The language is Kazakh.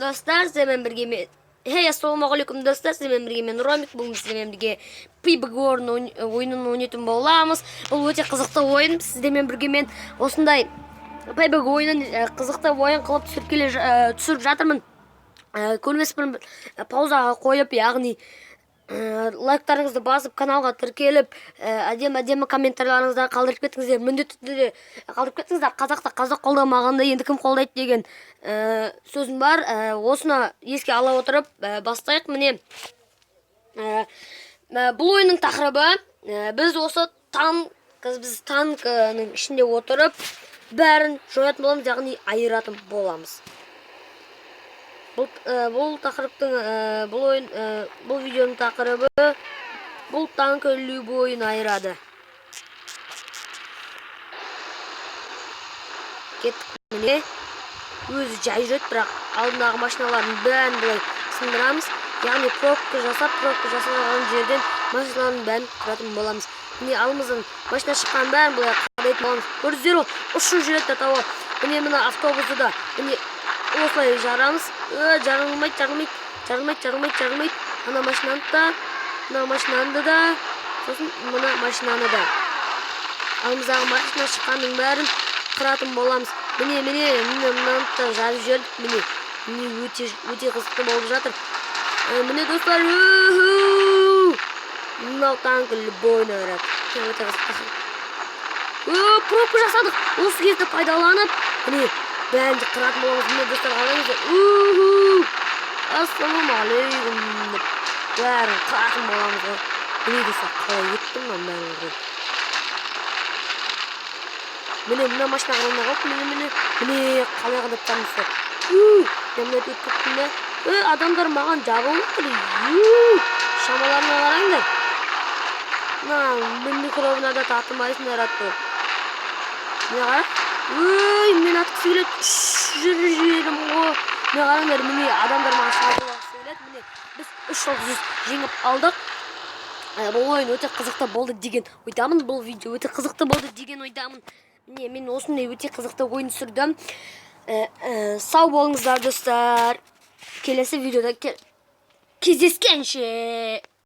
достар, сіздермен бірге мен... Ассалаумағалейкум достар, сіздермен бірге мен Ромик, бүгін сіздермен бірге PUBG ойынын ойнайтын боламыз. Бұл өте қызықты ойын, сіздермен бірге мен осындай PUBG ойынын қызықты ойын қылып түсіріп жатырмын. Көрмеспін, паузаға қойып, яғни лайктарыңызды басып, каналға тіркеліп, әдемі комментарийларыңызды қалдырып кетіңіздер. Міндетті түрде қалдырып кетіңіздер. Қазақта қазақ қолдамағанда енді кім қолдайды деген сөзім бар. Осыны еске ала отырып бастайық. Міне, бұл ойынның тақырыбы, біз осы танкінің ішінде отырып, бәрін жоятын боламыз, яғни айыратын боламыз. Бұл тақырыптың, бұл видеоның тақырыбы, бұл танк любойын айырады. Кеттік, міне, өзі жай жүреді, бірақ алдындағы машиналардың бәрін бұлай сындырамыз. Яғни пробка жасалған жерден машиналардың бәрін қыратын боламыз. Міне, алымыздан машина шыққан бәрін бұлай қадайтын боламыз. Көрдіңіздер, ұшып жүреді тауы. Міне, мына автобусы да, міне, осылай жарамыз. Жарылмайды. Ана машинаны да, сосын мына машинаны да. Алымыздағы машина шыққанның бәрін қыратын боламыз. Міне, мынаны да жарып жібердік. Міне, өте қызықты болып жатыр. Міне, достар, мынау танк любойын айырады. Өте қызықты. Пробка жасадық. Осы кезде пайдаланып, міне, бәрін қыратын боламыз. Міне, достар, қалаңыздар. Ассалаумағалейкум деп бәрін қыратын боламыз. Міне, достар, қалай еттім мен бәрін. Міне, мына машина қалмай қалып, міне, қалай қадап тұрмыздар. Міне, өтіп кеттім де. Адамдар маған жабылып тұр. Шамаларына қараңдар. Мен микробына да татымайсыңдар атты. Міне қара. Мен атқысы келеді. Жүрдім ғой. Міне қараңдар, міне адамдар маған шабылғысы келеді. Міне біз 3 жұлдыз жеңіп алдық. Бұл ойын өте қызықты болды деген ойдамын. Бұл видео өте қызықты болды деген ойдамын. Міне, мен осындай өте қызықты ойын түсірдім. Сау болыңыздар достар. Келесі видеода кездескенше.